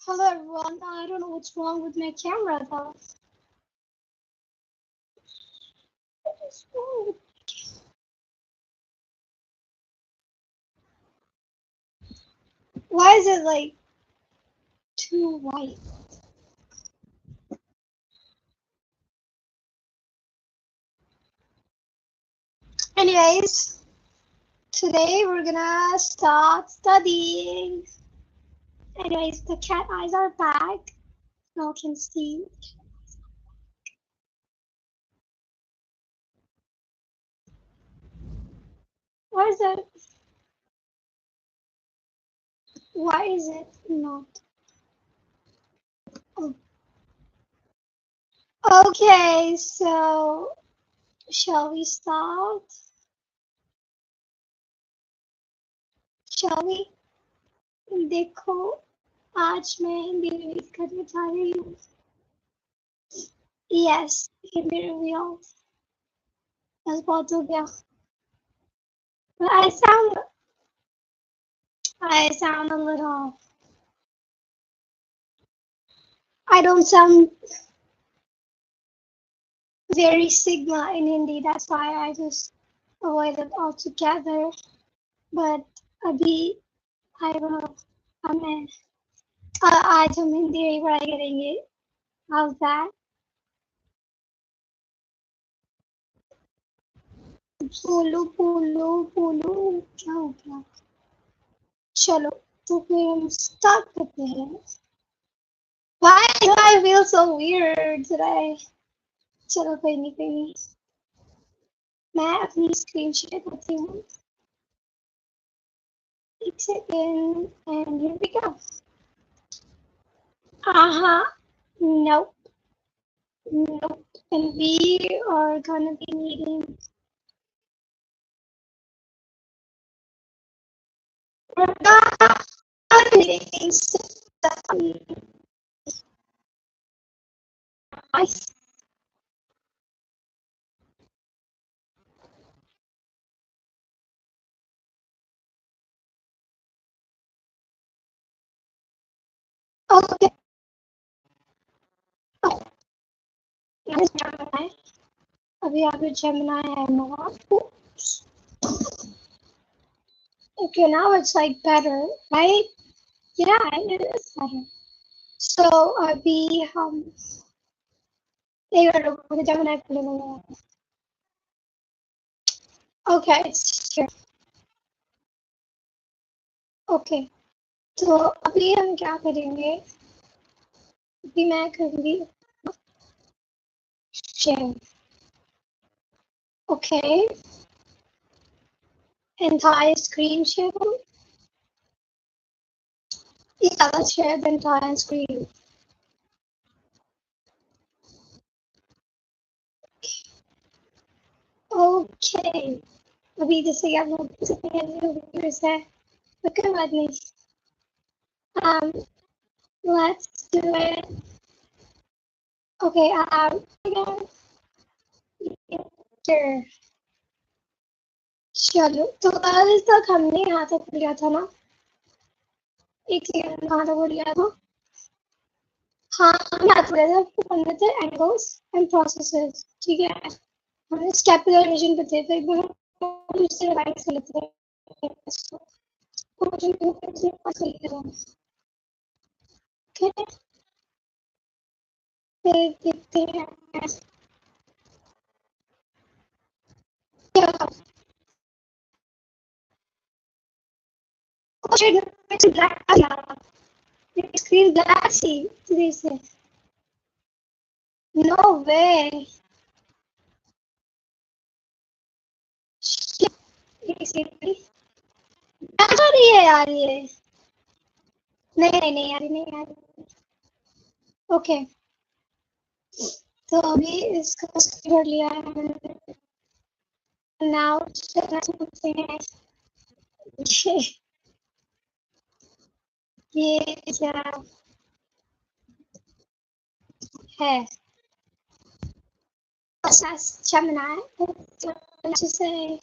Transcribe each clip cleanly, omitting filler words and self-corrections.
Hello everyone, I don't know what's wrong with my camera though. What is wrong with Why is it like too white? Anyways, today we're gonna start studying. Anyways, the cat eyes are back. Now can see. Why is it? Why is it not? Oh. Okay, so shall we start? Shall we? देखो आज मैं Hindi release करने जा रही हूँ. Yes, Hindi review. बस बहुत हो गया. But I sound a little. I don't sound very Sigma in Hindi. That's why I just avoid it altogether. But अभी I will. हमें आज हम हिंदी में पढ़ाई करेंगे. How's that? बोलो बोलो बोलो क्या हो गया? चलो तो फिर हम start करते हैं. Why do I feel so weird today? चलो कोई नहीं. मैं अपनी स्क्रीन शेयर करती हूँ. Takes it in, and here we go. Nope. Nope. And we are gonna be needing. We're not needing stuff. Okay. Oh, that is Gemini. अभी आगे Gemini है not. Oops. Okay, now it's like better, right? Yeah, it is better. So अभी हम Gemini Okay, it's here. Okay. तो अभी हम क्या करेंगे? अभी मैं करूँगी share. Okay. Entire screen share. Yeah, let's share the entire screen. Okay. अभी जैसे आप लोग देख सकते हैं viewers है. But कोई बात नहीं. Let's do it. Okay. Sure. चलो तो कल तक हमने यहाँ तक लिया था ना. एक सेकंड कहाँ तक लिया था? हाँ हम याद कर रहे थे पढ़ने थे angles and processes. ठीक है. हमने scapular region पे थे. तो एक बार दूसरे रिवाइज कर लेते हैं. Okay. फिर देखते हैं. Screen galaxy. No way. क्या कर रही है यार ये? नहीं यार. ओके. तो अभी इसका स्क्रीन लिया है. नाउ चलते हैं. ये क्या है? Gemini. Let's just say.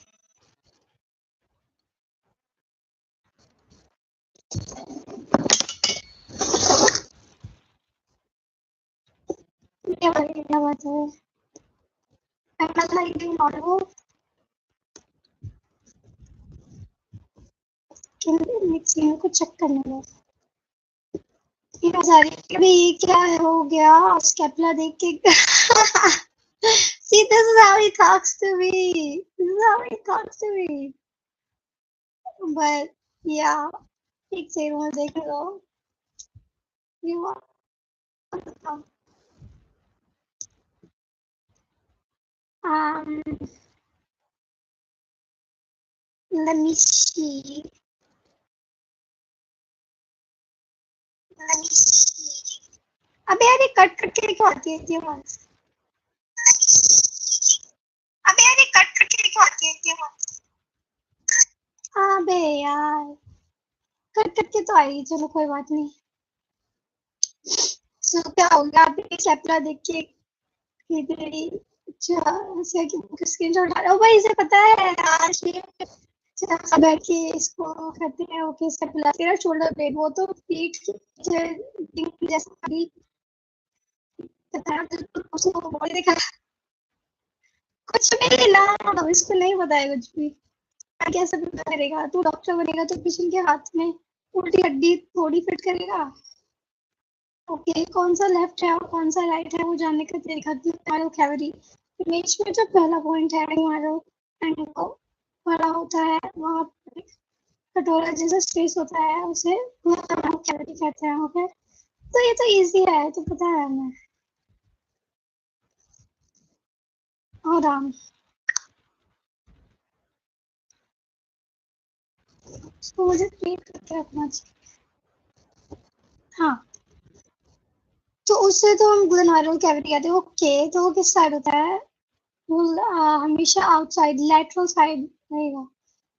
क्या बात है? I'm not like being audible. Mixing को चेक करने दो। अभी क्या हो गया? स्केपुला देख के See, this is how he talks to me. This is how he talks to me. But yeah, एक सेकंड में देख लो। You want let me see. Let me see. अबे यार ये कट करके क्यों आती है ये आवाज? अबे यार ये कट करके क्यों आती है ये आवाज? अबे यार कट करके तो आई, चलो कोई बात नहीं। सो क्या हो गया? अभी स्केपुला देख के स्क्रीनशॉट डाला। ओ भाई इसे पता है आज बैठ के इसको करते हैं। ओके स्केपुला तेरा शोल्डर ब्लेड, वो तो पीठ की जैसा उसको बॉडी दिखा कुछ भी ना, इसको नहीं पता है कुछ भी। कैसे पता करेगा? तू डॉक्टर बनेगा तो पेशेंट के हाथ में उल्टी हड्डी थोड़ी फिट करेगा। ओके कौन सा लेफ्ट है और कौन सा राइट है वो जानने का तरीका तुम्हारा कैविटी इमेज में जो पहला पॉइंट है हमारा एंगल बड़ा होता है, वहाँ कटोरा जैसा स्पेस होता है, उसे कैविटी कहते हैं। ओके तो ये तो इजी है, तो पता है हमें। आराम तो मुझे ट्रीट करके रखना चाहिए। हाँ तो उससे तो हम ग्लेनार्डल कैविटी कहते हैं। ओके तो वो किस साइड होता है? वो हमेशा आउटसाइड लैटरल साइड रहेगा।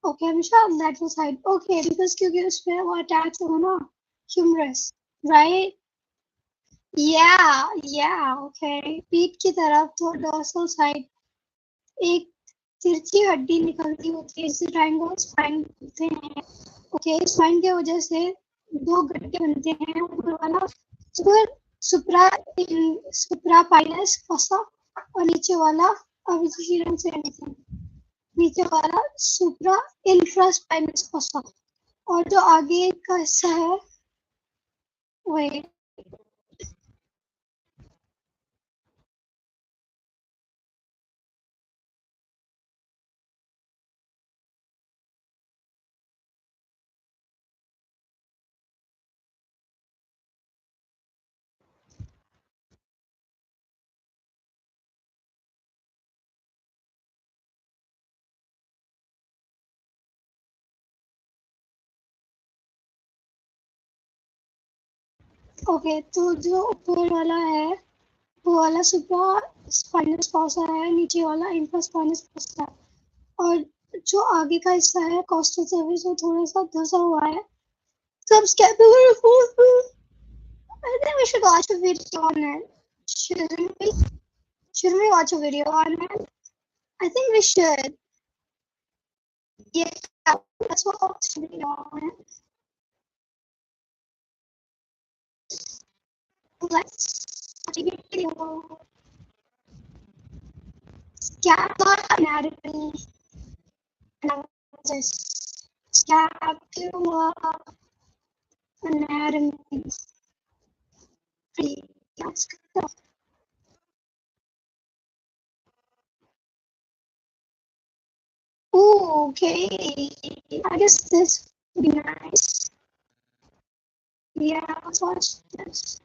ओके हमेशा लैटरल साइड। ओके बिकॉज क्योंकि उसमें वो अटैच होगा ना ह्यूमरस, राइट? या ओके पीठ की तरफ तो डोर्सल साइड एक तिरछी हड्डी निकलती होती है जिसे ट्रायंगल स्पाइन बोलते हैं। ओके स्पाइन की वजह से दो गड्ढे बनते हैं, ऊपर वाला सुप्रा सुप्रापाइनस फॉसा और नीचे वाला अभी किसी रंग से नीचे वाला सुप्रा इंफ्रास्पाइनस फॉसा। और जो आगे का हिस्सा है वही ओके तो जो ऊपर वाला है वो वाला सुप्रा स्पाइनस फॉसा है, नीचे वाला इंफ्रास्पाइनस फॉसा। और जो आगे का हिस्सा है कॉस्टल सर्विस वो थोड़ा सा धंसा हुआ है। Subscapular fold. I think we should watch a video on it. Shouldn't we? Shouldn't we watch a video on it? I think we should. Yeah, let's watch a video on it. Let's watch a video. Scapular anatomy. Analysis. Scapular anatomy. Let's go. Ooh, okay. I guess this would be nice. Yeah, let's watch this.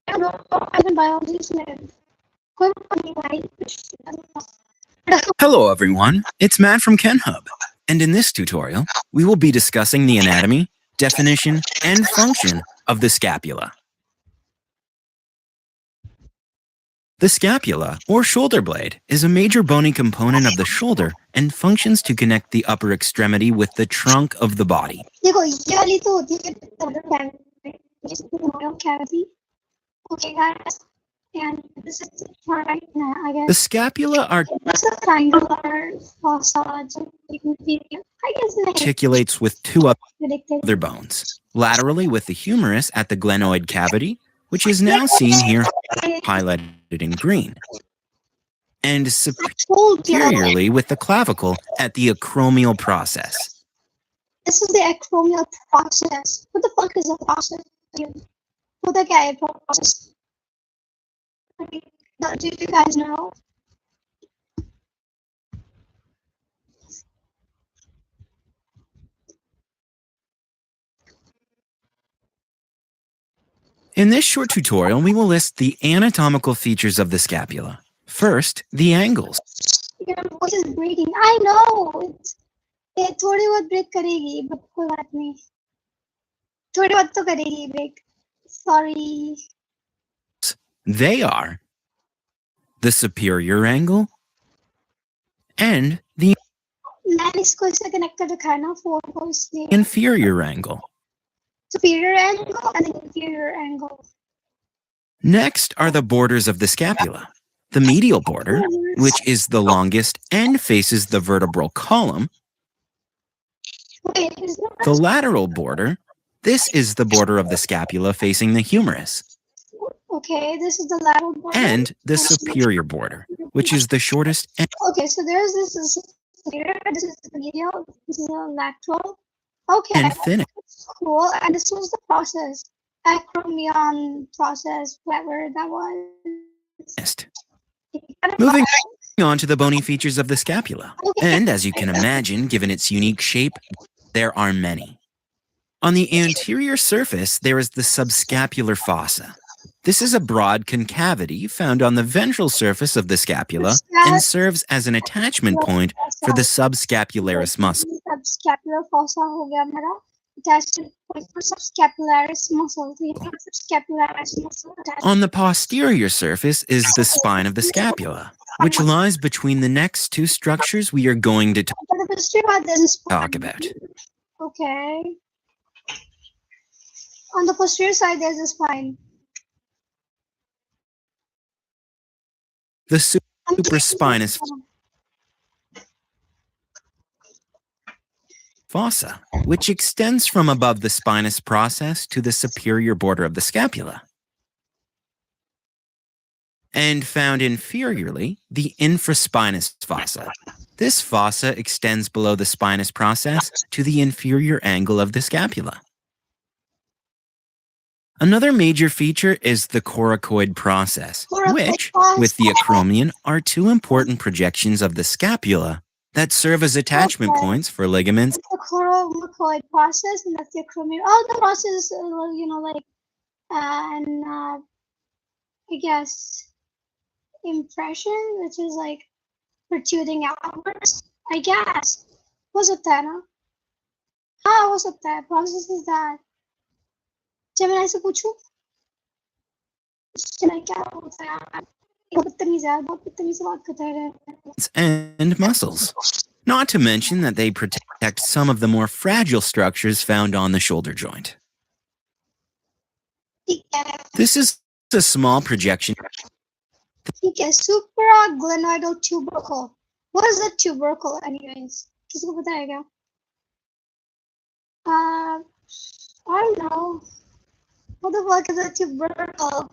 I don't know if in biology is Hello everyone, it's Matt from KenHub, and in this tutorial, we will be discussing the anatomy, definition, and function of the scapula. The scapula, or shoulder blade, is a major bony component of the shoulder and functions to connect the upper extremity with the trunk of the body. Okay, guys, and this is right now, I guess. The scapula are triangular fossa. I guess articulates with two predicted. other bones, laterally with the humerus at the glenoid cavity, which is now seen here highlighted in green, and Told you. superiorly with the clavicle at the acromial process. This is the acromial process. What the fuck is a process? What the guy process? Do you guys know? In this short tutorial, we will list the anatomical features of the scapula. First, the angles. Your voice is breaking. I know. ये थोड़ी बहुत break करेगी but कोई बात नहीं थोड़ी बहुत तो करेगी break sorry They are the superior angle and the मैंने इसको इससे कनेक्ट कर रखा है ना फोन को इसलिए inferior angle. superior angle and inferior angle. Next are the borders of the scapula. The medial border, which is the longest and faces the vertebral column. Wait, is that The lateral border, this is the border of the scapula facing the humerus. okay? This is the lateral border. And the superior border, which is the shortest and Okay, so there's this is superior, this is the medial, this is the lateral. Okay, thinnest. cool. And this was the process, acromion process, whatever that was. Moving on to the bony features of the scapula. Okay. And as you can imagine, given its unique shape, there are many. On the anterior surface, there is the subscapular fossa. This is a broad concavity found on the ventral surface of the scapula and serves as an attachment point for the subscapularis muscle. Subscapular fossa हो गया हमारा attachment point for subscapularis muscle. So you have subscapularis muscle attached. On the posterior surface is the spine of the scapula, which lies between the next two structures we are going to talk about. Okay. On the posterior side, there's a spine. The supraspinous fossa, which extends from above the spinous process to the superior border of the scapula. And found inferiorly, the infraspinous fossa. This fossa extends below the spinous process to the inferior angle of the scapula. Another major feature is the coracoid process, which, with the acromion, are two important projections of the scapula that serve as attachment points for ligaments. The coracoid process and that's the acromion. All the process, you know, like, I guess, impression, which is like protruding outwards. I guess. What's up, Tana? हाँ हो सकता है process is that जब मैं ऐसे पूछूं मैं क्या होता है यार बहुत बदतमीज से बात करता है And muscles. Not to mention that they protect some of the more fragile structures found on the shoulder joint. ठीक है This is a small projection. ठीक है supraglenoidal tubercle. What is a tubercle anyways? किसको पता है क्या? I don't know. What the fuck is a tubercle?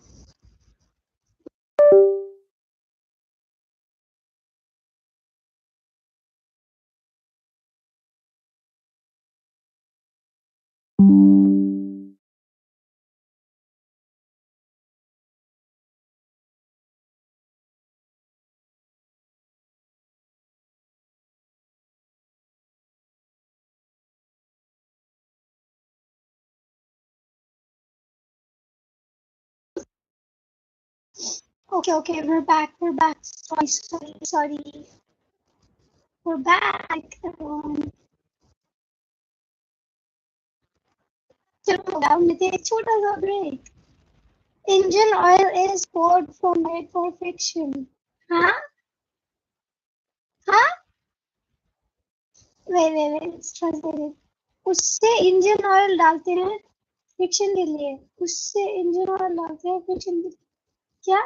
Okay, we're back. Sorry. We're back, everyone. चलो मुझे एक छोटा सा break. Engine oil is poured from it for friction. हाँ? हाँ? Wait, it's translated. उससे engine oil डालते हैं friction के लिए. उससे engine oil डालते हैं friction के लिए. क्या?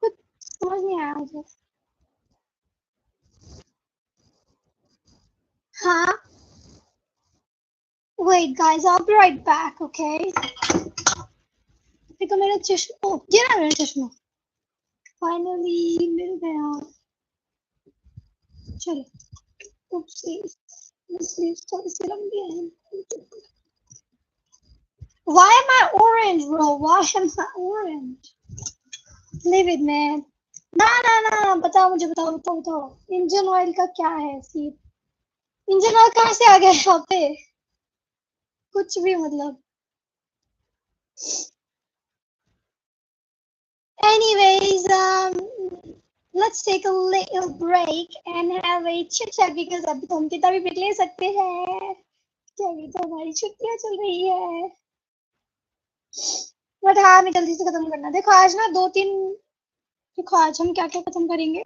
कुछ समझ नहीं आया मुझे. हाँ. Wait, guys, I'll be right back, okay? देखो मेरा चश्मा, ये ना मेरा चश्मा. Finally मिल गया. चलो. Oopsies. This sleeves थोड़ी सी लंबी है. Why am I orange, bro? Why am I orange? Leave it, man. ना बताओ मुझे, बताओ. इंजन ऑयल का क्या है सीट? इंजन ऑयल कहाँ से आ गया यहाँ पे? कुछ भी मतलब. Anyways, let's take a little break and have a chit chat because अभी तो हम किताबी ब्रेक ले सकते हैं. क्या अभी तो हमारी छुट्टियां चल रही है. बट हाँ, हमें जल्दी से खत्म करना. देखो आज ना 2-3. देखो आज हम क्या क्या खत्म करेंगे.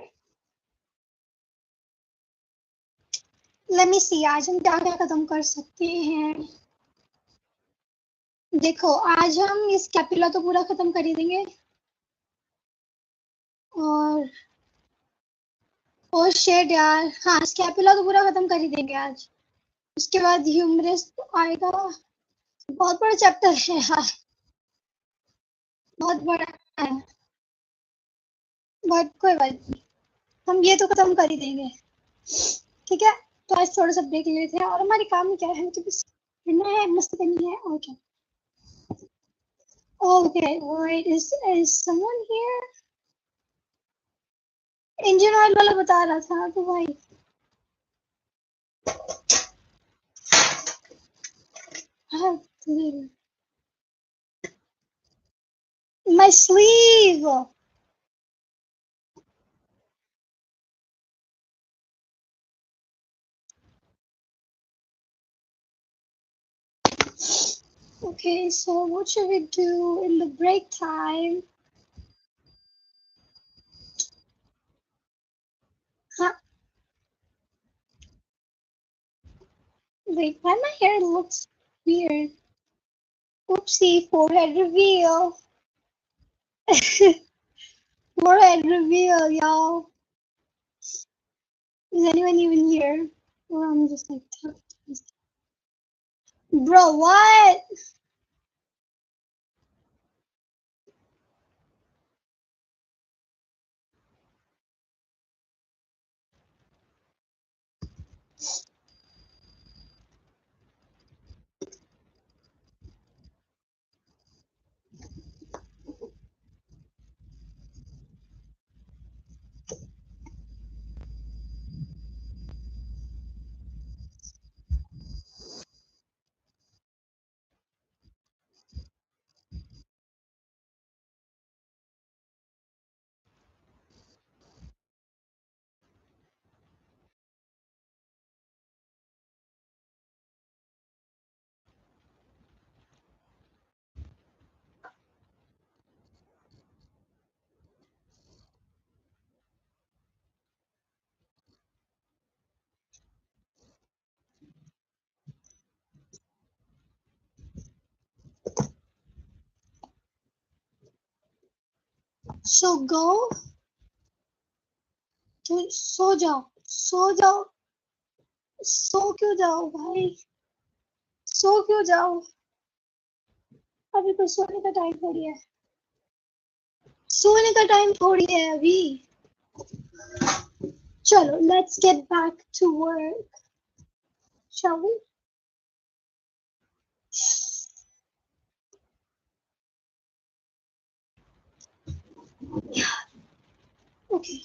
Let me see, आज हम क्या क्या खत्म कर सकते हैं. देखो आज हम इस कैपिला तो पूरा खत्म कर ही देंगे. और शेड यार, हाँ स्कैपुला तो पूरा खत्म कर ही देंगे आज. उसके बाद ह्यूमरस आएगा. बहुत बड़ा चैप्टर है यार, बहुत बड़ा है. बट कोई बात नहीं, हम ये तो खत्म कर ही देंगे. ठीक है, तो आज थोड़ा सा ब्रेक ले लेते हैं. और हमारे काम में क्या है, तो बस पढ़ना है, मस्ती करनी है, और क्या. Okay, wait, is someone here? Engine oil वाला बता रहा था तो भाई. हाँ, my sleeve. Okay, so what should we do in the break time? Huh? Wait, why my hair looks weird? Oopsie, forehead reveal. Forehead reveal, y'all. Is anyone even here? Or I'm just like, bro, what? So go. सो जाओ, सो जाओ. सो क्यों जाओ भाई, सो क्यों जाओ. अभी तो सोने का टाइम थोड़ी है. सोने का टाइम थोड़ी है अभी. चलो, let's get back to work, shall we? Okay.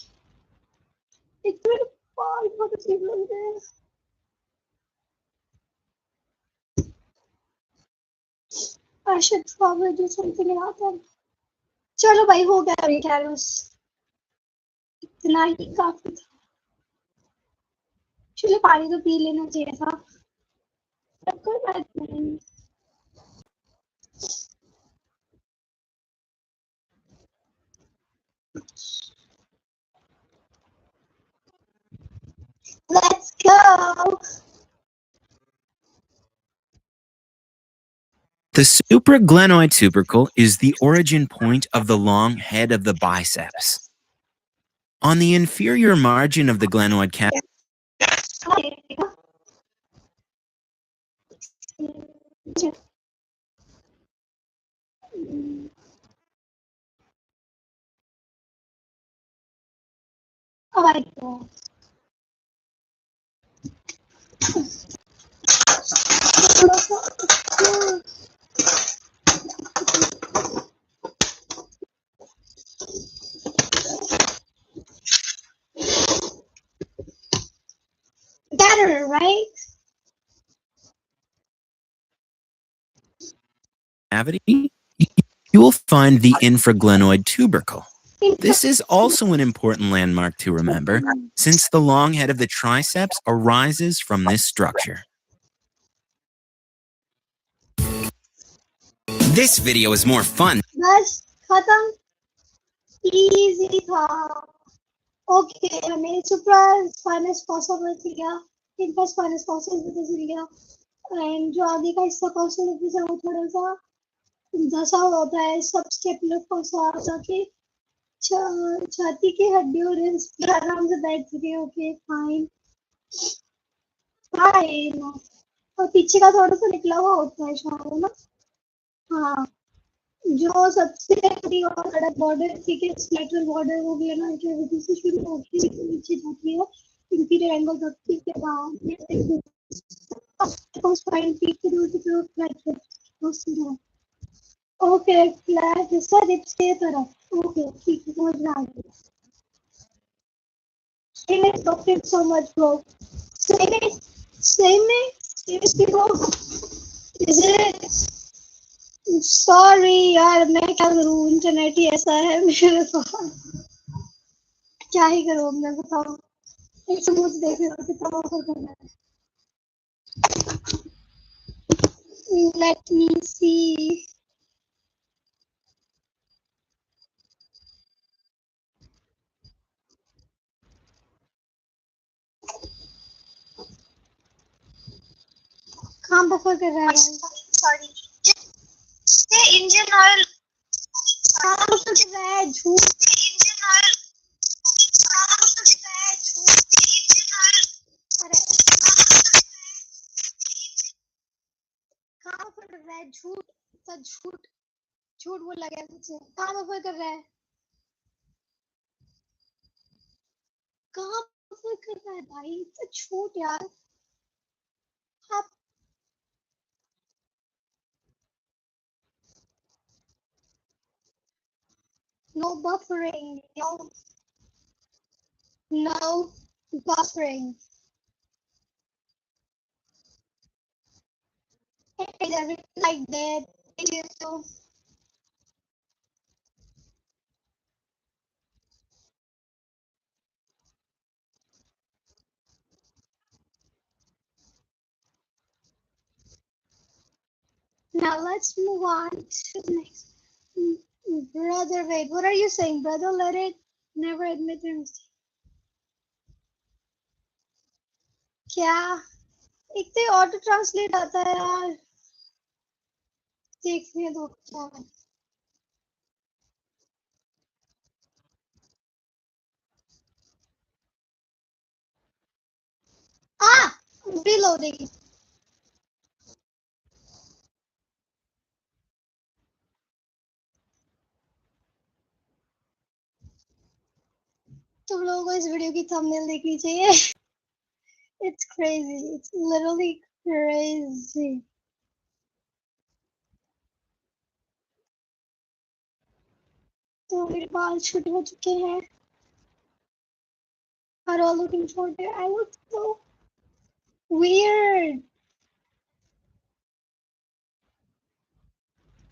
एक तो मेरे बाल बहुत अजीब लग रहे हैं. I should probably do something about them. चलो भाई, हो गया अभी कैरोस. इतना ही काफी था. चलो पानी तो पी लेना चाहिए था. कोई बात नहीं. Let's go. The supraglenoid tubercle is the origin point of the long head of the biceps. On the inferior margin of the glenoid cavity, Oh my god. Better, right? Cavity, you will find the infraglenoid tubercle. This is also an important landmark to remember, since the long head of the triceps arises from this structure. This video is more fun. बस खत्म. Easy था. Okay, हमें supra as fun as possible किया. इनका as fun as possible भी किया. And जो आगे का हिस्सा possible है वो थोड़ा सा धसा होता है. सब स्टेपलर फंसा ताकि छाती की हड्डी और आराम से बैठ सके. Okay fine fine. और पीछे का थोड़ा सा निकला हुआ होता है शायद ना. हाँ जो सबसे बड़ी और सड़क बॉर्डर ठीक है. लेटरल बॉर्डर हो गया ना कि वजह से शुरू होती है नीचे जाती है. इंटीरियर एंगल तक के बाद फाइन पीक के दूर से फ्लैट. ओके फ्लैट हिस्सा रिप्स के तरफ. ओके ठीक है समझ में आ गया. Same it, talked it so much, bro. Same it, seriously, bro. Is it? Sorry यार मैं क्या करूँ. इंटरनेट ही ऐसा है मेरे पास. क्या ही करूँ मैं बताओ. एक से मुझे देख रहे हो कितना ऑफर करना है. Let me see. कहाँ बफर कर रहा है. Sorry. ये इंजन ऑयल कहाँ बफर कर रहा है. झूठ. इंजन ऑयल कहाँ बफर कर रहा है. झूठ. इंजन ऑयल अरे कहाँ बफर कर रहा है. झूठ. सच झूठ. झूठ बोल लगा मुझे. कहाँ बफर कर रहा है. कहाँ बफर कर रहा है भाई. सच झूठ यार. आप no buffering. No buffering. It is everything like that. It is so. Now let's move on to the next. Brother, wait, what are you saying? Brother, let it never admit their mistake. क्या एक तो auto translate आता है यार. देखने दो क्या है. Reloading. तुम लोगों को इस वीडियो की थंबनेल देखनी चाहिए. It's crazy. It's literally crazy. तो मेरे बाल छोटे हो चुके हैं. Are all looking shorter? I look so weird.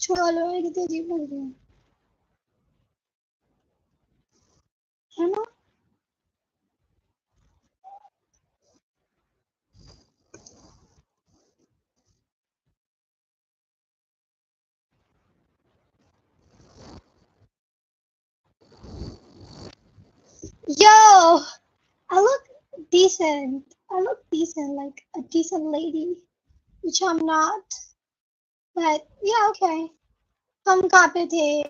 छोटे वाले वाले कितने अजीब लग रहे हैं है ना. Yo, I look decent. I look decent, like a decent lady, which I'm not. But yeah, okay. हम कहाँ पे थे.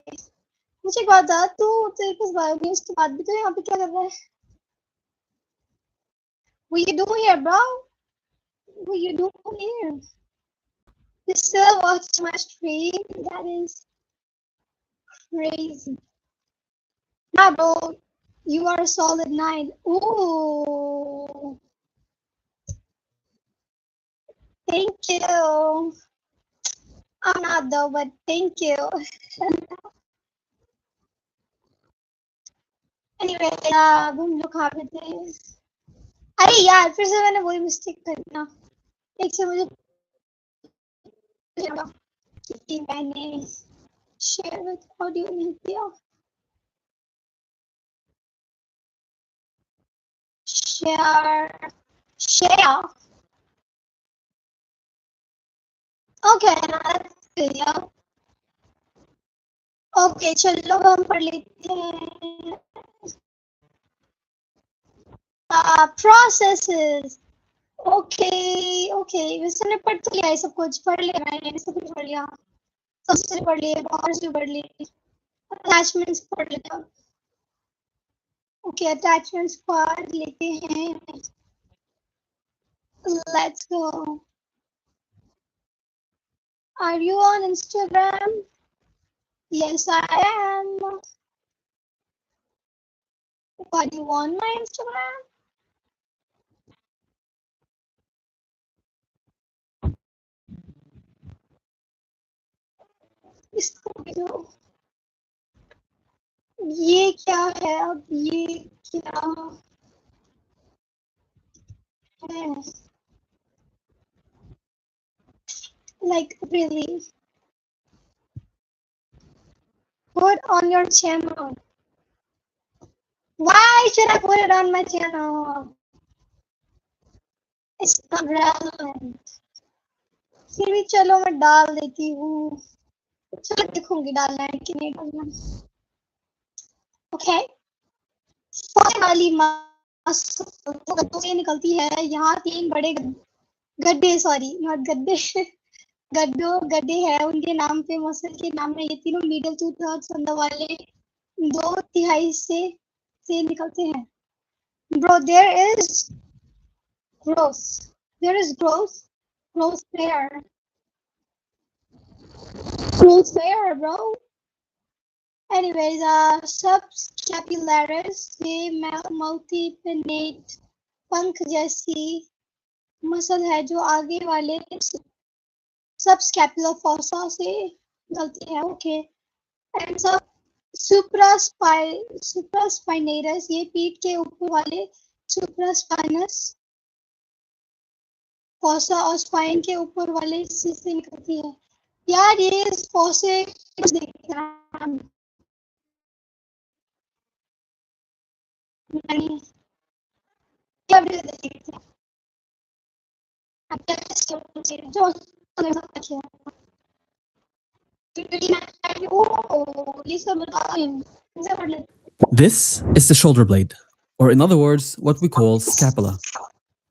मुझे एक बात बता. तू तेरे पास बायोगैस के बाद भी तो यहाँ पे क्या कर रहा है. What you doing here, bro? What you doing here? You still watch my stream? That is crazy. Nah, bro, you are a solid 9. Ooh, thank you. I'm not though, but thank you. Anyway, अब हम लोग कहाँ पे थे? अरे यार, फिर से मैंने वही मिस्टेक कर दिया. एक से मुझे कि मैंने शेयर विद ऑडियो नहीं किया. Share. Okay, that's good, yeah. Okay, चलो हम पढ़ लेते हैं. Processes. Okay. वैसे मैंने पढ़ तो लिया है सब कुछ. पढ़ लिया मैंने सब कुछ पढ़ लिया. सबसे पढ़ लिए, बॉर्ड्स भी पढ़ लिए. Attachments पढ़ लिया. Okay, attachments पढ़ लेते हैं. Let's go. Are you on Instagram? Yes, I am. Why do you want my Instagram? इसको भी दो. ये क्या है अब? ये क्या है? Like really? Put on your channel. Why should I put it on my channel? It's not relevant. फिर भी चलो मैं डाल देती हूँ. चलो देखूंगी डालना है कि नहीं डालना. Okay. फौज वाली तो ये निकलती है. यहाँ 3 बड़े गड्ढे, सॉरी नॉट गड्ढे, गड्ढे हैं. उनके नाम पे मसल के नाम में ये तीनों मिडल 2/3 अंदर वाले 2/3 से निकलते हैं. Bro, there is growth. There is growth. Growth there. Growth there, bro. Anyways, subscapularis, ये multipennate पंख जैसी मसल है जो आगे वाले subscapular fossa से निकलती है. Okay. And supraspinatus, ये पीठ के ऊपर वाले supraspinous fossa और spine के ऊपर वाले हिस्से से निकलती है. यार ये फोसे This is the shoulder blade, or in other words, what we call scapula.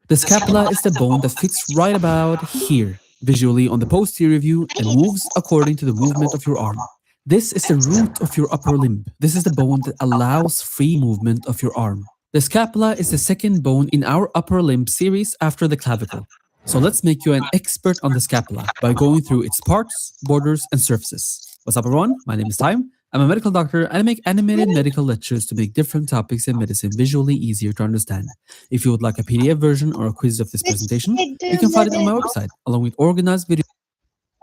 The scapula is the bone that fits right about here, visually on the posterior view, and moves according to the movement of your arm. This is the root of your upper limb. This is the bone that allows free movement of your arm. The scapula is the second bone in our upper limb series after the clavicle. So let's make you an expert on the scapula by going through its parts, borders, and surfaces. What's up, everyone? My name is Time. I'm a medical doctor and I make animated medical lectures to make different topics in medicine visually easier to understand. If you would like a PDF version or a quiz of this presentation, you can find it on my website, along with organized videos.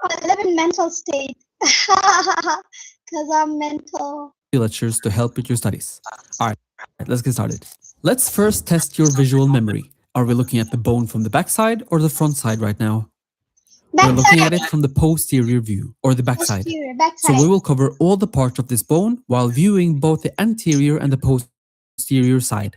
I live in mental state because I'm mental. Lectures to help with your studies. All right, let's get started. Let's first test your visual memory. Are we looking at the bone from the backside or the front side right now? We're looking at it from the posterior view, or the backside. So we will cover all the parts of this bone while viewing both the anterior and the posterior side.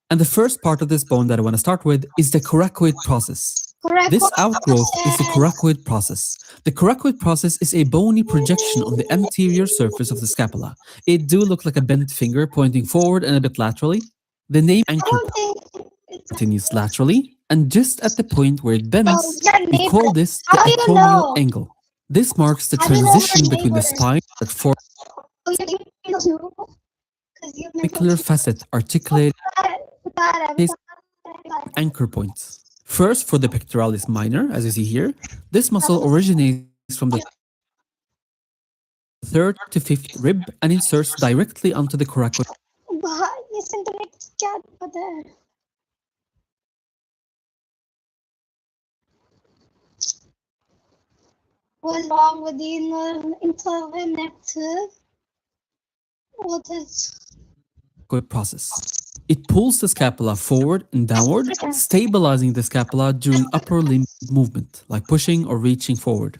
And the first part of this bone that I want to start with is the coracoid process. This outgrowth is the coracoid process. The coracoid process is a bony projection on the anterior surface of the scapula. It do look like a bent finger pointing forward and a bit laterally. The name anchor continues laterally, and just at the point where it bends, we call this the acromial angle. This marks the transition between the spine that forms the facet articulated anchor points. First, for the pectoralis minor, as you see here, this muscle originates from the third to fifth rib and inserts directly onto the coracoid. भाई इस internet क्या पता है what's wrong with the internet what is Process. It pulls the scapula forward and downward, stabilizing the scapula during upper limb movement, like pushing or reaching forward.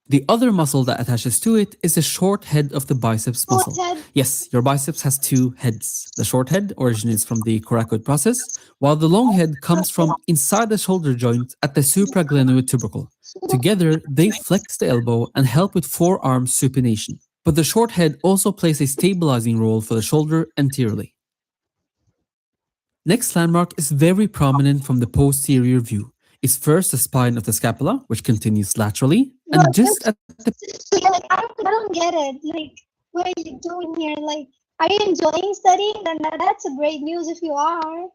The other muscle that attaches to it is the short head of the biceps muscle. Yes, your biceps has two heads. The short head originates from the coracoid process, while the long head comes from inside the shoulder joint at the supraglenoid tubercle. Together, they flex the elbow and help with forearm supination. But the short head also plays a stabilizing role for the shoulder anteriorly. Next landmark is very prominent from the posterior view. It's first the spine of the scapula, which continues laterally, and just at the like I don't get it like what are you doing here like are you enjoying studying then that's a great news if you are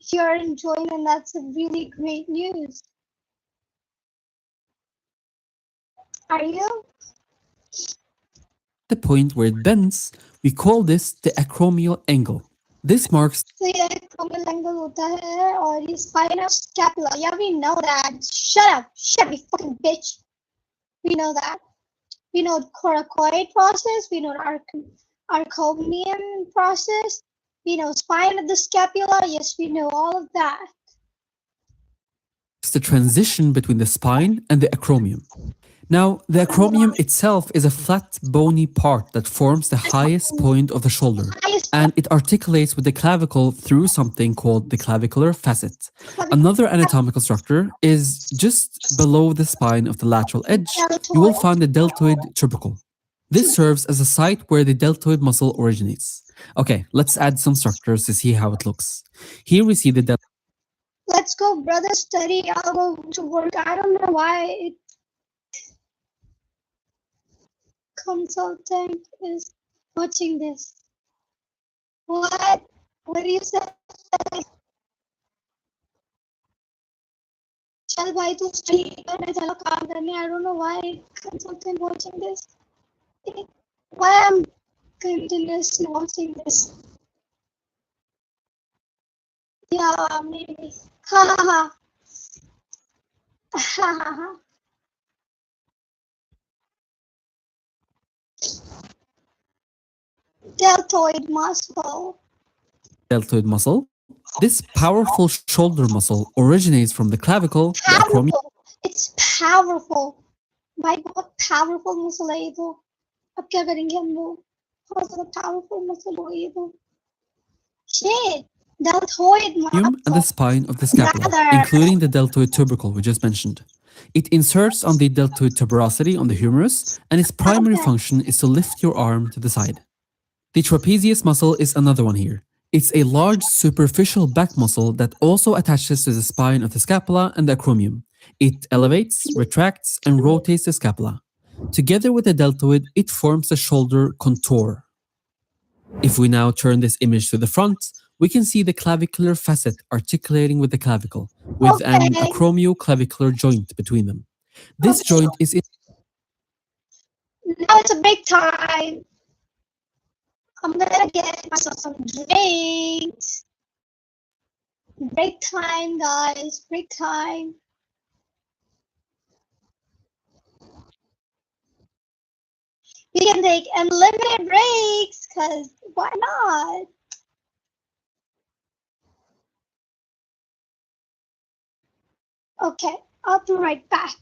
if you're enjoying then that's a really great news are you the point where it bends, we call this the acromial angle. This marks so ये acromial angle होता है और ये spinal scapula yeah we know that shut up you fucking bitch we know that we know coracoid process we know archomian process we know spine of the scapula yes we know all of that the transition between the spine and the acromion. Now, the acromion itself is a flat, bony part that forms the highest point of the shoulder, and it articulates with the clavicle through something called the clavicular facet. Another anatomical structure is just below the spine of the lateral edge, you will find the deltoid tubercle. This serves as a site where the deltoid muscle originates. Okay, let's add some structures to see how it looks. Here we see the deltoid. Let's go, brother, study. I'll go to work. I don't know why it consultant is watching this. What? What do you say? चल भाई तू study कर मैं चला काम करने. I don't know why consultant watching this. Why I'm continuously watching this. Yeah, maybe. Ha ha ha. Ha ha ha. Deltoid muscle. Deltoid muscle. This powerful shoulder muscle originates from the clavicle, the acromion. It's powerful. भाई बहुत powerful muscle है ये तो. अब क्या करेंगे हम लोग? बहुत ज़्यादा powerful muscle हो ये तो. Shit. Deltoid muscle. And the spine of the scapula, including the deltoid tubercle we just mentioned. It inserts on the deltoid tuberosity on the humerus, and its primary function is to lift your arm to the side. The trapezius muscle is another one here. It's a large superficial back muscle that also attaches to the spine of the scapula and the acromion. It elevates, retracts, and rotates the scapula. Together with the deltoid, it forms the shoulder contour. If we now turn this image to the front, we can see the clavicular facet articulating with the clavicle, with an acromioclavicular joint between them. This joint is... Now it's a break time. I'm gonna get myself some drinks. Break time, guys. Break time. We can take unlimited breaks, cause why not? Okay, I'll be right back.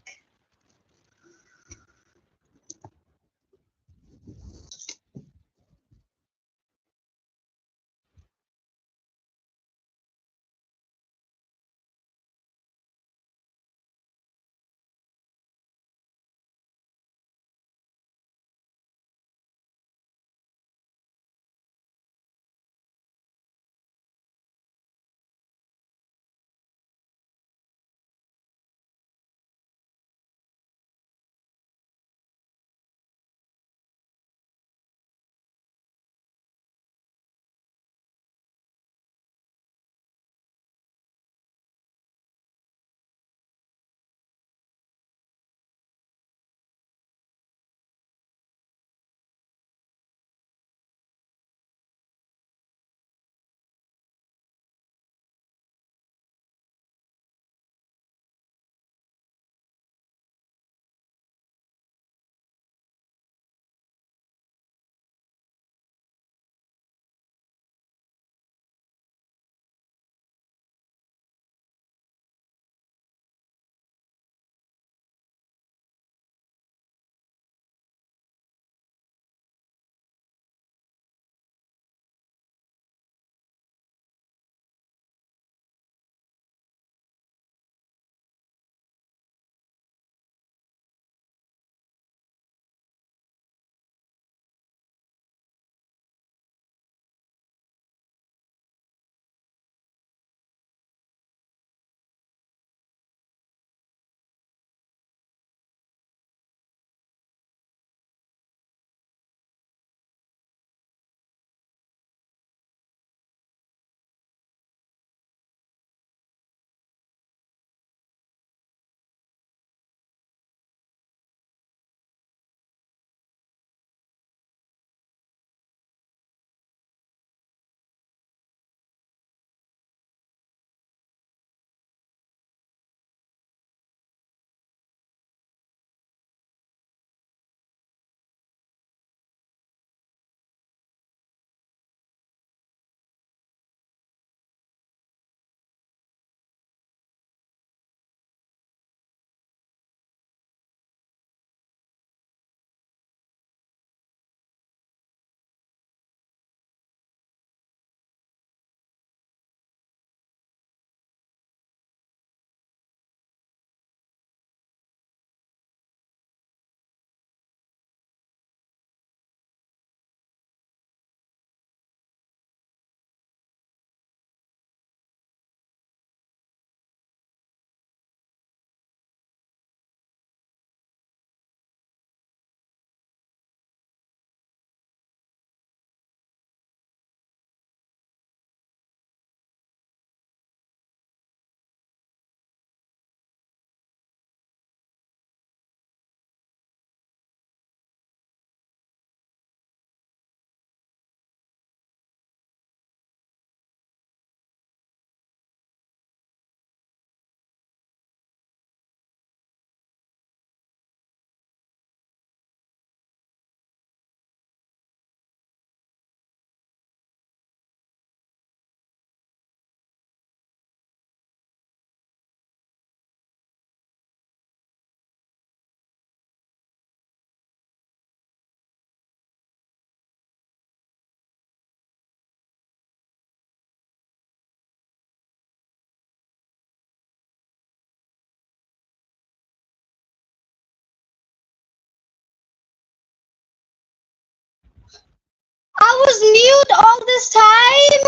was mute all this time?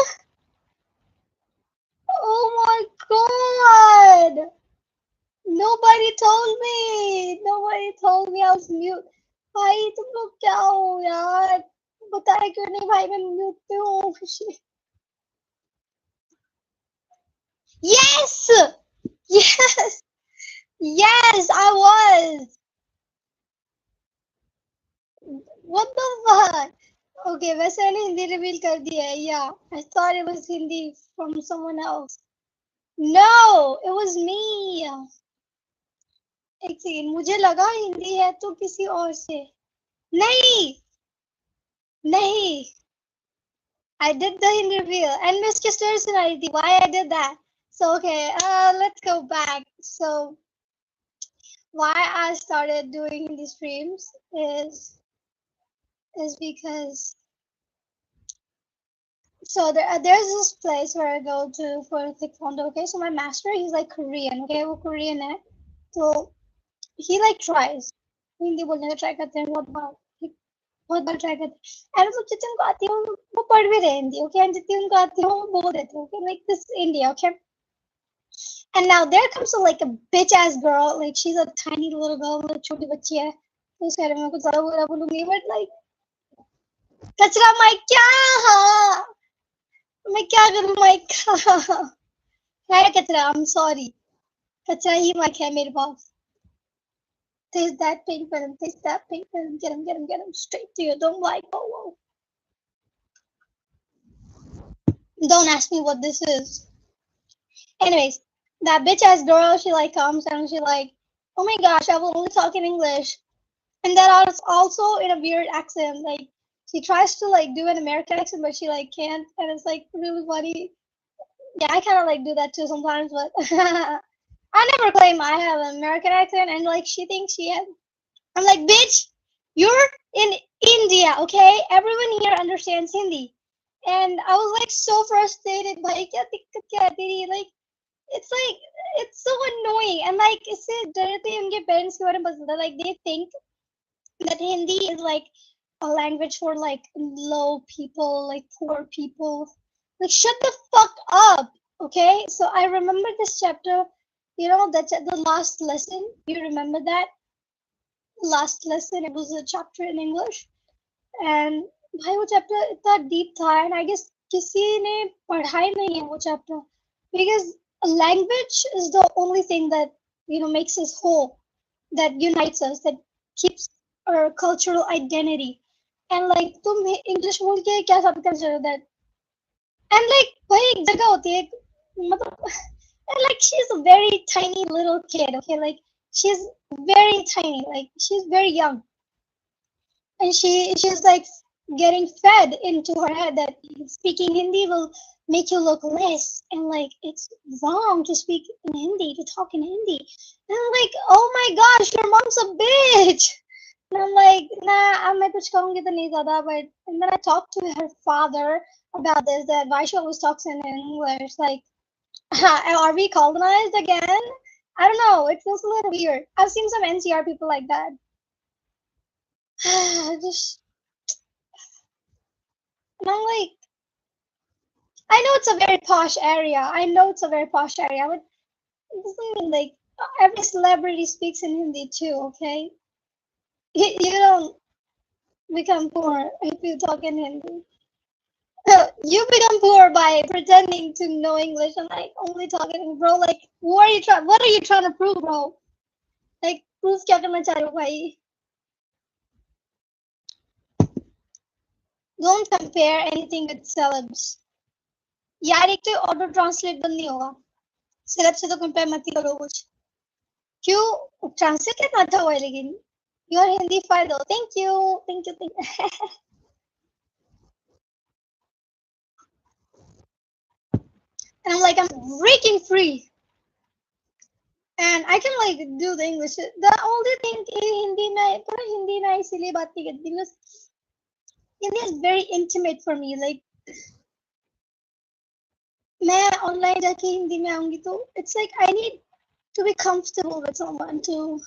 Oh my god! Nobody told me! Nobody told me I was mute. भाई तुम लोग क्या हो यार? बताया क्यों नहीं भाई मैं mute पे हूँ? Yes! Yes! Yes, I was! What the fuck? Okay, वैसे मैंने हिंदी रिवील कर दिया है. Yeah, I thought it was Hindi from someone else. No, it was me. एक सेकंड, मुझे लगा हिंदी है तो किसी और से. नहीं, नहीं. I did the Hindi reveal and Miss की story सुनाई थी. Why I did that? So okay, let's go back. So why I started doing Hindi streams is because so there's this place where I go to for taekwondo. Okay, so my master he's like Korean. Okay, वो Korean है. So he like tries Hindi बोलने का try करते हैं बहुत बार try करते हैं. And मतलब जितने उनको आती है वो पढ़ भी रहे हिंदी. Okay, and जितने उनको आती है वो बोल देते हैं. Okay, like this is India. Okay. And now there comes like a bitch ass girl. Like she's a tiny little girl. मतलब छोटी बच्ची है. तो उसके बारे में कुछ ज़्यादा बुरा बोलूँगी. But like कचरा माइक क्या? मैं क्या करूँ माइक का? है कचरा. I'm sorry. कचरा ही माइक है मेरे पास. Taste that pink venom. Taste that pink venom. Get him, get him, get him. Straight to you. Don't like. Oh, whoa. Don't ask me what this is. Anyways, that bitch ass girl, she like comes and she like, oh my gosh, I will only talk in English. And that was also in a weird accent. Like she tries to like do an American accent, but she like can't, and it's like really funny. Yeah, I kind of like do that too sometimes, but I never claim I have an American accent, and like she thinks she has. I'm like, bitch, you're in India, okay? Everyone here understands Hindi. And I was like so frustrated. Like, it's so annoying. And like, parents like they think that Hindi is like a language for like low people, like poor people. Like, shut the fuck up, okay? So I remember this chapter, you know, the last lesson. You remember that? Last lesson, it was a chapter in English. And भाई वो chapter इतना deep था, and I guess किसी ने पढ़ा ही नहीं है वो chapter, because language is the only thing that, you know, makes us whole, that unites us, that keeps our cultural identity. And like तुम English बोल के क्या साबित कर सकते हो that? And like भाई एक जगह होती है मतलब and like she's a very tiny little kid, okay, like she's very tiny, like she's very young, and she's like getting fed into her head that speaking Hindi will make you look less, and like it's wrong to speak in Hindi, to talk in Hindi. And I'm like, oh my gosh, your mom's a bitch. And I'm like, nah, मैं कुछ कहूँगी तो नहीं ज़्यादा, but and then I talked to her father about this, that why she always talks in English, like are we colonized again? I don't know, it feels a little weird. I've seen some NCR people like that. Just, and I'm like, I know it's a very posh area. But it doesn't mean like every celebrity speaks in Hindi too, okay? You don't become poor if you talk in Hindi. You become poor by pretending to know English and like only talking, bro. Like, what are you trying to prove, bro? Like, proof kya karna cha rahe ho, bhai? Don't compare anything with celebs. यार एक तो auto translate बंद नहीं होगा. Celeb से तो compare मत ही करो कुछ. क्यों ट्रांसलेट कितना अच्छा हुआ है लेकिन. Your Hindi file though. Thank you. And I'm like, I'm breaking free. And I can like do the English. The only thing Hindi na isliye baat nahi karti because Hindi is very intimate for me. Like मैं online जाके हिंदी में आऊंगी तो it's like I need to be comfortable with someone to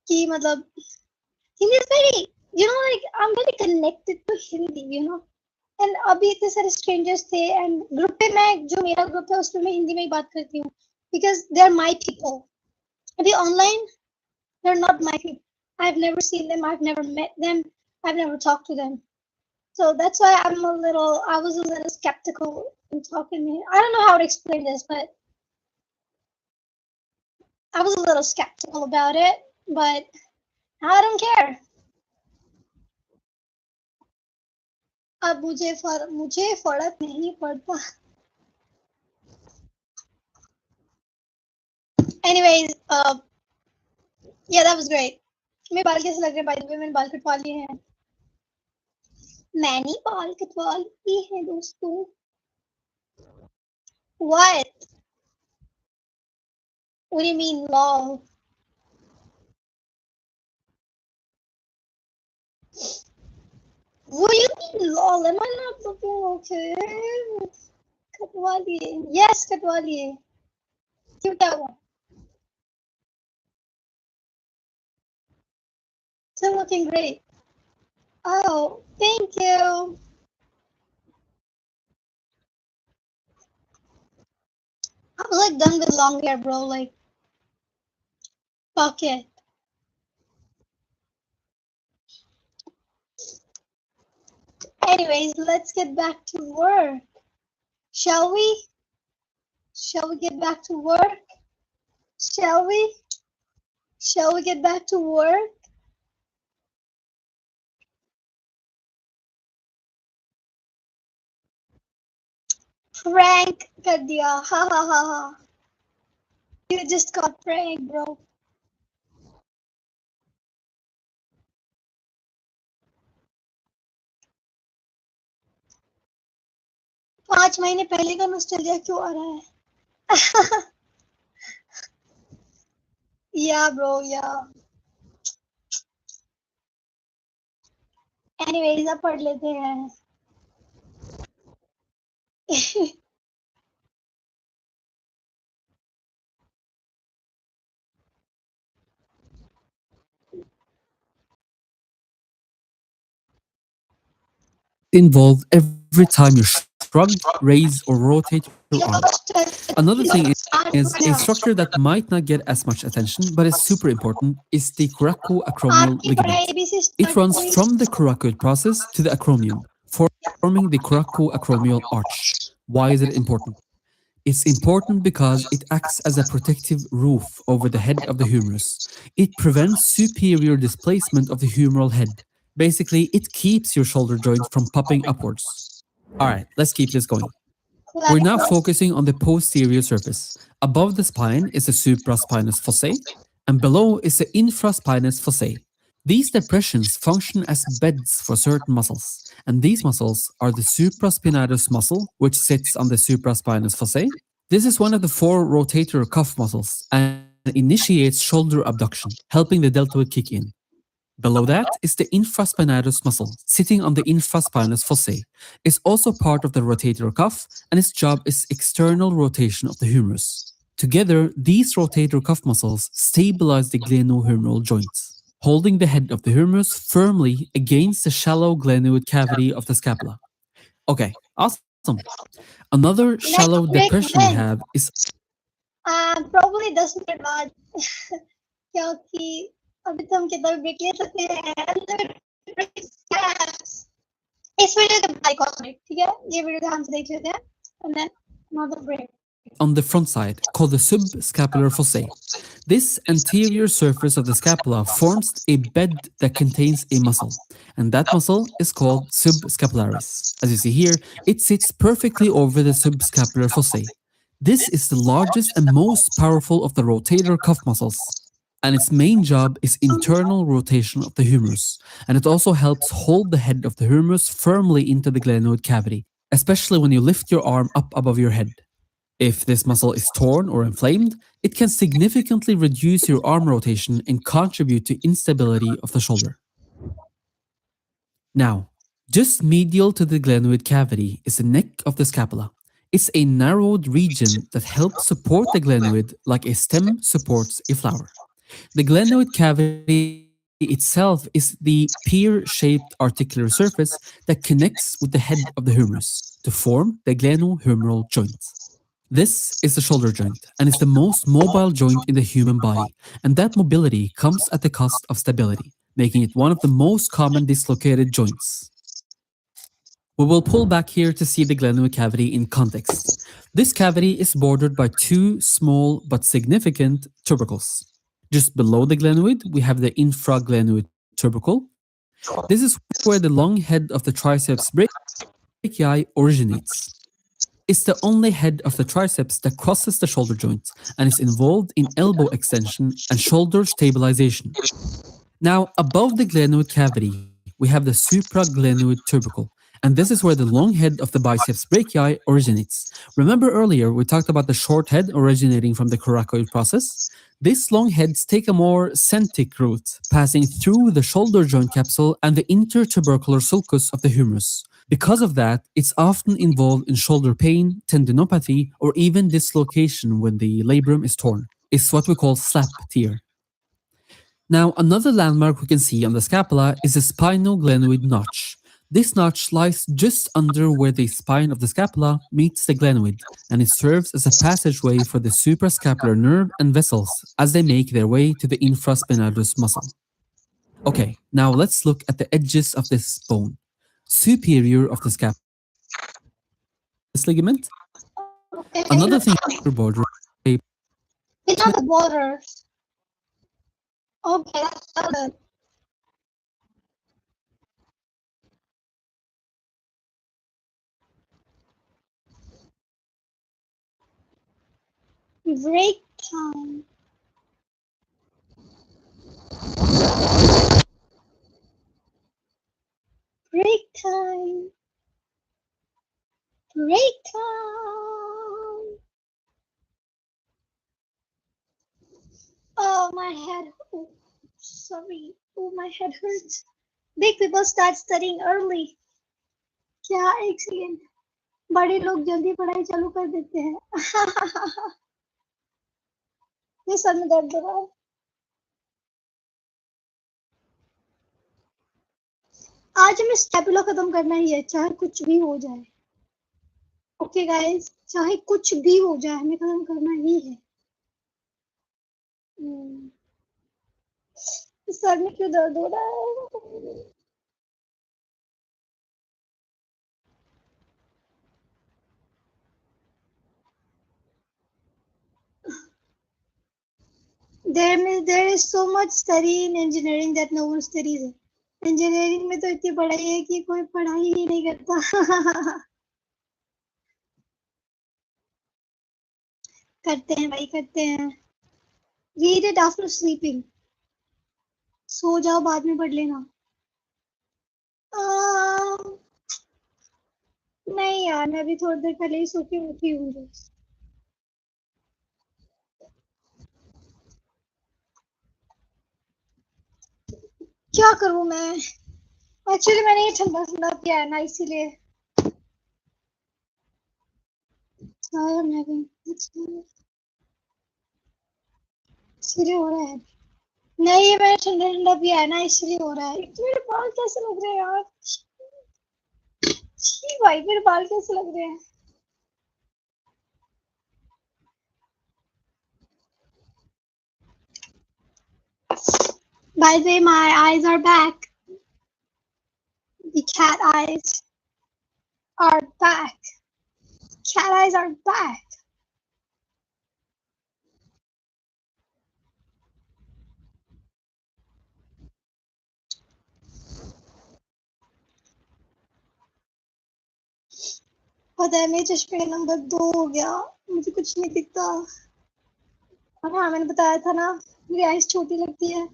कि मतलब Hindi is very like I'm very connected to Hindi. And अभी इतने सारे स्ट्रेंजर्स थे एंड ग्रुप पे मैं जो मेरा ग्रुप है उसमें मैं हिंदी में ही बात करती हूँ because they are my people अभी online they are not my people I have never seen them I have never met them I have never talked to them so that's why I was a little skeptical in talking to him. I don't know how to explain this, but I was a little skeptical about it, but I don't care. अब मुझे फर्क नहीं पड़ता. Anyways, yeah, that was great. मेरे बाल कैसे लग रहे हैं? By the way, मैंने बाल कटवा लिए हैं. मैंने बाल कटवा लिए हैं दोस्तों. What? What do you mean, lol? What do you mean, lol? Am I not looking okay? कटवा लिए. Yes, कटवा लिए. क्यों क्या हुआ? Still looking great. Oh, thank you. I'm like done with long hair, bro. Like, fuck it. Anyways, let's get back to work. Shall we? Shall we get back to work? Shall we? Shall we get back to work? Prank कर दिया. Ha ha ha ha. You just got pranked, bro. पाँच महीने पहले का nostalgia क्यों आ रहा है? Yeah, bro, yeah. Anyways, अब पढ़ लेते हैं. Involved every time you shrug, raise, or rotate your arm. Another thing is a structure that might not get as much attention but is super important is the coracoacromial ligament. It runs from the coracoid process to the acromion, forming the coracoacromial arch. Why is it important? It's important because it acts as a protective roof over the head of the humerus. It prevents superior displacement of the humeral head. Basically, it keeps your shoulder joint from popping upwards. All right, let's keep this going. We're now focusing on the posterior surface. Above the spine is the supraspinous fossae, and below is the infraspinous fossae. These depressions function as beds for certain muscles, and these muscles are the supraspinatus muscle, which sits on the supraspinous fossae. This is one of the four rotator cuff muscles and initiates shoulder abduction, helping the deltoid kick in. Below that is the infraspinatus muscle, sitting on the infraspinous fossae. It's also part of the rotator cuff, and its job is external rotation of the humerus. Together, these rotator cuff muscles stabilize the glenohumeral joints, holding the head of the humerus firmly against the shallow glenoid cavity of the scapula. Okay, awesome. Another shallow depression we have is probably 10 minute बाद क्योंकि अभी तो हम कितना break ले सकते हैं. इस वीडियो के बाद एक और ब्रेक, ठीक है? ये वीडियो ध्यान से देख लेते हैं and then another break. On the front side, called the subscapular fossae. This anterior surface of the scapula forms a bed that contains a muscle, and that muscle is called subscapularis. As you see here, it sits perfectly over the subscapular fossae. This is the largest and most powerful of the rotator cuff muscles, and its main job is internal rotation of the humerus, and it also helps hold the head of the humerus firmly into the glenoid cavity, especially when you lift your arm up above your head. If this muscle is torn or inflamed, it can significantly reduce your arm rotation and contribute to instability of the shoulder. Now, just medial to the glenoid cavity is the neck of the scapula. It's a narrowed region that helps support the glenoid like a stem supports a flower. The glenoid cavity itself is the pear-shaped articular surface that connects with the head of the humerus to form the glenohumeral joint. This is the shoulder joint and is the most mobile joint in the human body, and that mobility comes at the cost of stability, making it one of the most common dislocated joints. We will pull back here to see the glenoid cavity in context. This cavity is bordered by two small but significant tubercles. Just below the glenoid, we have the infraglenoid tubercle. This is where the long head of the triceps brachii originates. It's the only head of the triceps that crosses the shoulder joint and is involved in elbow extension and shoulder stabilization. Now, above the glenoid cavity, we have the supraglenoid tubercle, and this is where the long head of the biceps brachii originates. Remember earlier we talked about the short head originating from the coracoid process? These long heads take a more centric route, passing through the shoulder joint capsule and the intertubercular sulcus of the humerus. Because of that, it's often involved in shoulder pain, tendinopathy, or even dislocation when the labrum is torn. It's what we call slap tear. Now, another landmark we can see on the scapula is the spinoglenoid notch. This notch lies just under where the spine of the scapula meets the glenoid, and it serves as a passageway for the suprascapular nerve and vessels as they make their way to the infraspinatus muscle. Okay, now let's look at the edges of this bone. Superior of the scapula, this ligament. Okay. Another thing border It's not the borders. Okay, that's so good. Break time. Break time. Break time. Oh, my head. Oh, sorry. Oh, my head hurts. Big people start studying early. क्या एक second बड़े लोग जल्दी पढ़ाई चालू कर देते हैं ये सर में दर्द हो रहा है आज हमें स्टेपुला खत्म करना ही है चाहे कुछ भी हो जाए ओके गाइस चाहे कुछ भी हो जाए हमें खत्म करना ही है सर में क्यों दर्द हो रहा है there is so much study in engineering that no one studies it. Engineering में तो इतनी पढ़ाई है कि कोई पढ़ाई ही नहीं करता करते हैं भाई करते हैं read it after sleeping सो जाओ बाद में पढ़ लेना नहीं यार मैं अभी थोड़ी देर पहले ही सो के उठी हूँ क्या करूँ मैं एक्चुअली मैंने ये ठंडा ठंडा पिया है ना इसीलिए इसलिए हो रहा है नहीं ये मैंने ठंडा ठंडा पिया है ना इसलिए हो रहा है मेरे बाल कैसे लग रहे हैं यार छी भाई मेरे बाल कैसे लग रहे हैं By the way, my eyes are back. The cat eyes are back. Cat eyes are back. पता है मेरे चश्मे का नंबर 2 हो गया मुझे कुछ नहीं दिखता और हाँ मैंने बताया था ना मेरी आइज छोटी लगती है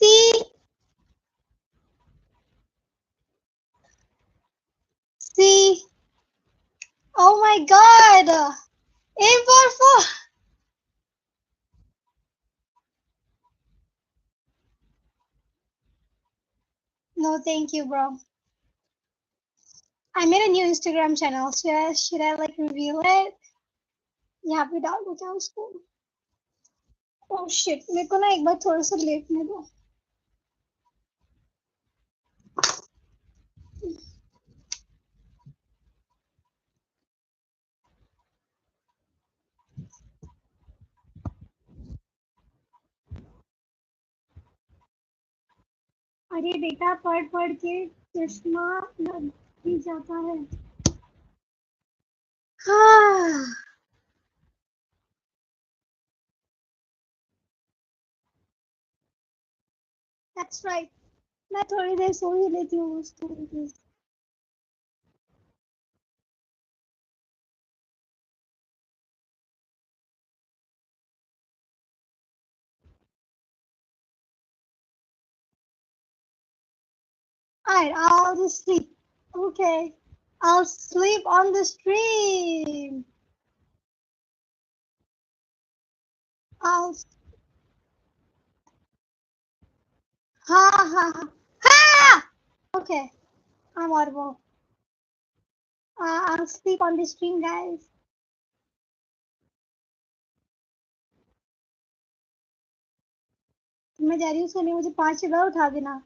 See? See? Oh my god! Aim for 4! No, thank you, bro. I made a new Instagram channel. Should I like reveal it? यहाँ पे डाल दो क्या उसको ओह शिट, मेरे को ना एक बार थोड़ा सा लेटने दो। अरे बेटा, पढ़ पढ़ के चश्मा लग ही जाता है। हाँ, that's right. मैं थोड़ी देर सो ही लेती हूँ बस थोड़ी देर। Alright, I'll just sleep. Okay. I'll sleep on the stream. I'll. Ha ha ha. Ha! Okay, I'm audible. I'll sleep on the stream, guys. मैं जा रही हूँ सोने, मुझे 5 बार उठा देना।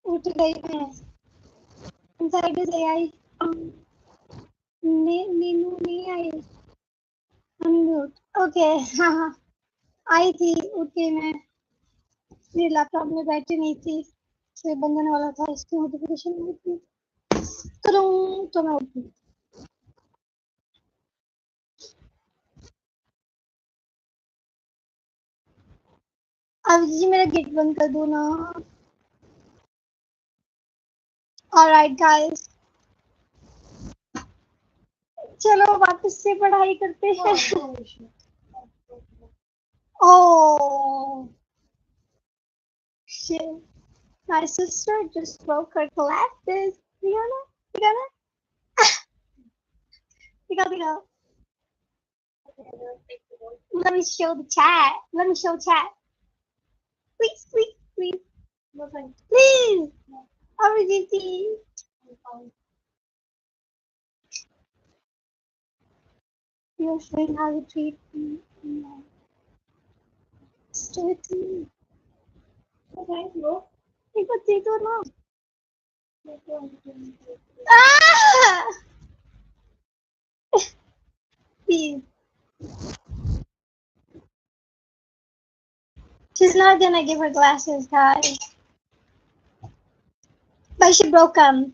उठ गई मैं inside is AI नीनू नहीं आई unmute okay हाँ आई थी उठ गई मैं मेरे लैपटॉप में बैटरी नहीं थी फिर बंधन वाला था इसकी नोटिफिकेशन नहीं थी तो मैं उठ गई अब जी मेरा गेट बंद कर दो ना ऑलराइट गाइस चलो वापस से पढ़ाई करते हैं ओह shit my sister just broke her glasses Rihanna Rihanna let me show the chat please please Abhijiti you're showing how to treat Stay एक बार दे दो ना please she's not gonna give her glasses guys but she broke them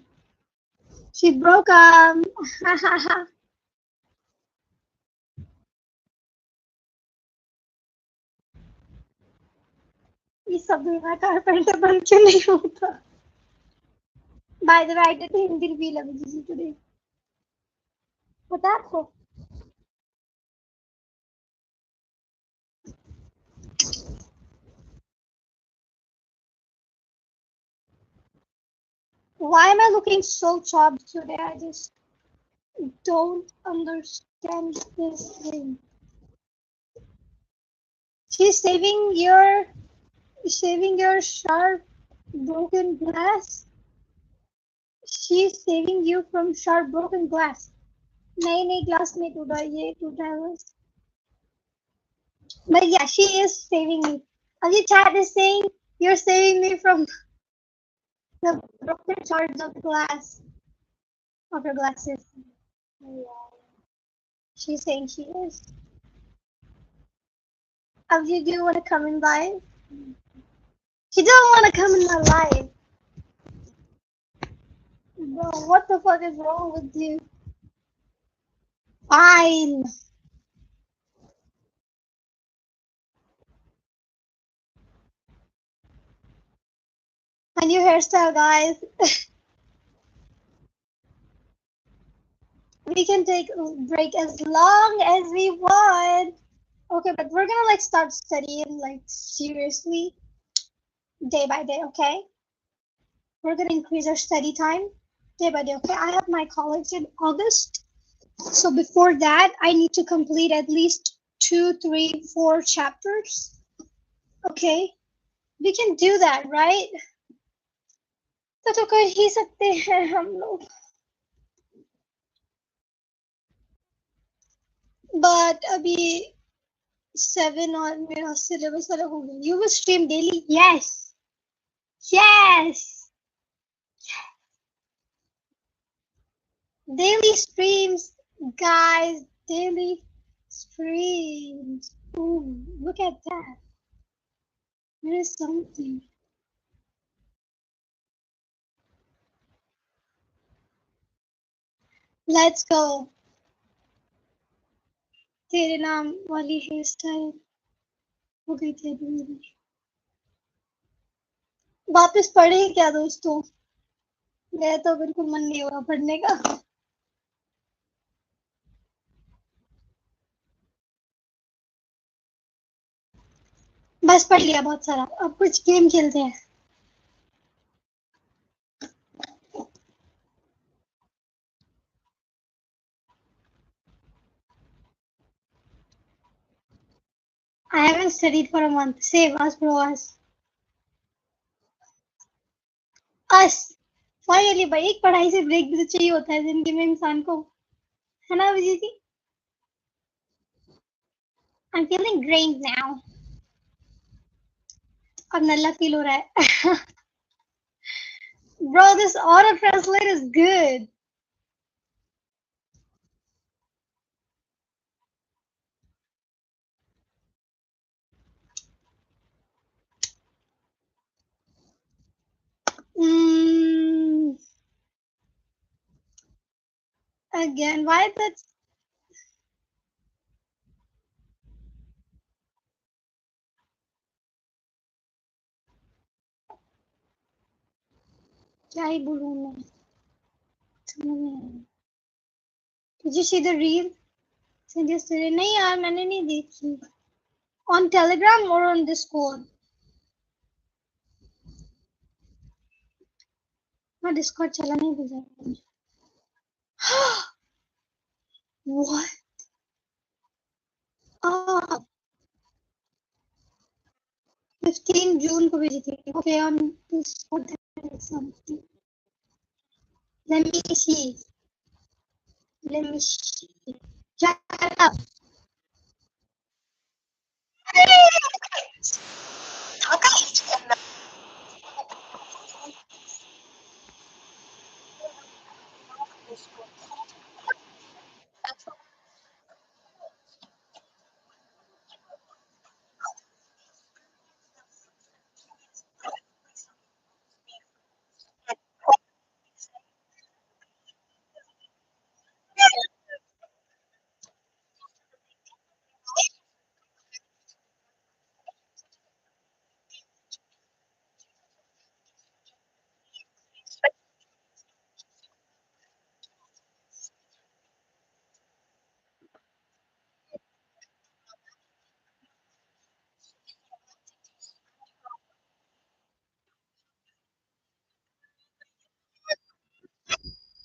ये सब मेरा carpenter बन के नहीं होता by the way I did Hindi reveal Abhijiti today पता है आपको why am I looking so chopped today I just don't understand this thing she's saving your sharp broken glass she's saving you from sharp broken glass नहीं glass नहीं टूटा ये टूटा है बस but yeah she is saving me the chat is saying you're saving me from the broken shards of glass of your glasses she's saying she is Abhi, do you want to come in live she doesn't want to come in my live bro what the fuck is wrong with you fine a new hairstyle guys we can take a break as long as we want okay but we're gonna like start studying like seriously day by day okay we're gonna increase our study time day by day okay I have my college in August so before that I need to complete at least 2 3 4 chapters okay we can do that right तो कर ही सकते हैं हम लोग but अभी 7 और मेरा syllabus अलग हो गया you will stream daily yes daily streams guys daily streams ooh look at that there is something let's go तेरे नाम वाली हेयर स्टाइल हो गई थी अभी मेरी वापस पढ़े क्या दोस्तों मेरा तो बिल्कुल मन नहीं हो रहा पढ़ने का बस पढ़ लिया बहुत सारा अब कुछ गेम खेलते हैं I haven't studied for a month. Save us, bro, us. Finally, भाई एक पढ़ाई से ब्रेक भी तो चाहिए होता है जिंदगी में इंसान को है ना Vijay ji I'm feeling drained now. अब नल्ला फील हो रहा है Bro, this auto translate is good. Mm, again, why that? क्या ही बोलूं मैं समझ नहीं आ रहा. Did you see the reel sent yesterday? नहीं यार मैंने नहीं देखी. On Telegram or on Discord? हाँ Discord चला नहीं गुजरा. What? Ah, 15 June को भेजी थी. Okay, on Discord there is something. Let me see. Let me see. Shut up.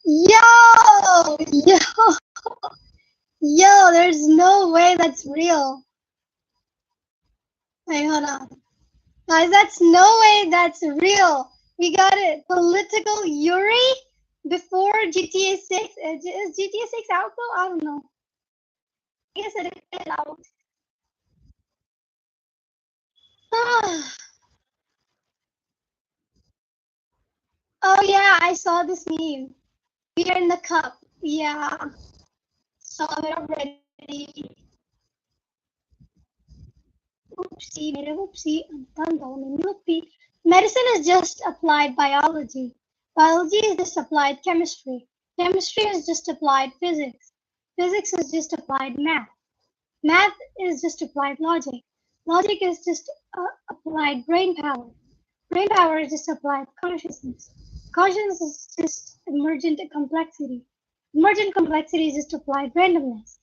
Yo! Yo! Yo, there's no way that's real. Wait, hold on. Guys, that's no way that's real. We got it. Political Yuri before GTA 6. Is GTA 6 out though? I don't know. I guess it is out. Oh yeah, I saw this meme. We are in the cup. Yeah. Saw it already. Oopsie, mere oopsie. Medicine is just applied biology. Biology is just applied chemistry. Chemistry is just applied physics. Physics is just applied math. Math is just applied logic. Logic is just applied brain power. Brain power is just applied consciousness. Consciousness is just emergent complexity. Emergent complexity is just applied randomness.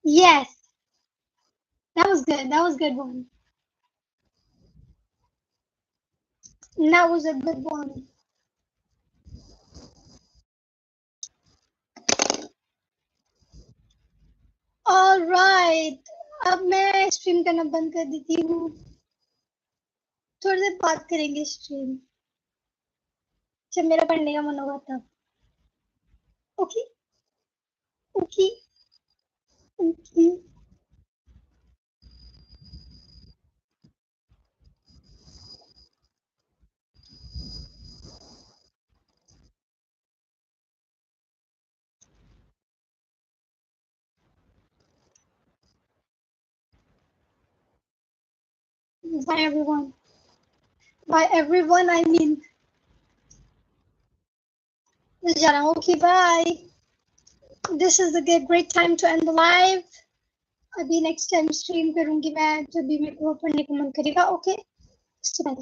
Yes, that was good. That was a good one. That was a good one. All right. अब मैं stream करना बंद कर देती हूँ. थोड़ी देर बात करेंगे स्ट्रीम. जब मेरा पढ़ने का मन होगा तब. Okay okay okay. Bye everyone. By everyone I mean. जा रहा हूँ. Okay, bye. This is a great time to end the live. अभी next time stream करूँगी मैं जब भी मेरे को पढ़ने का मन करेगा. Okay. Bye.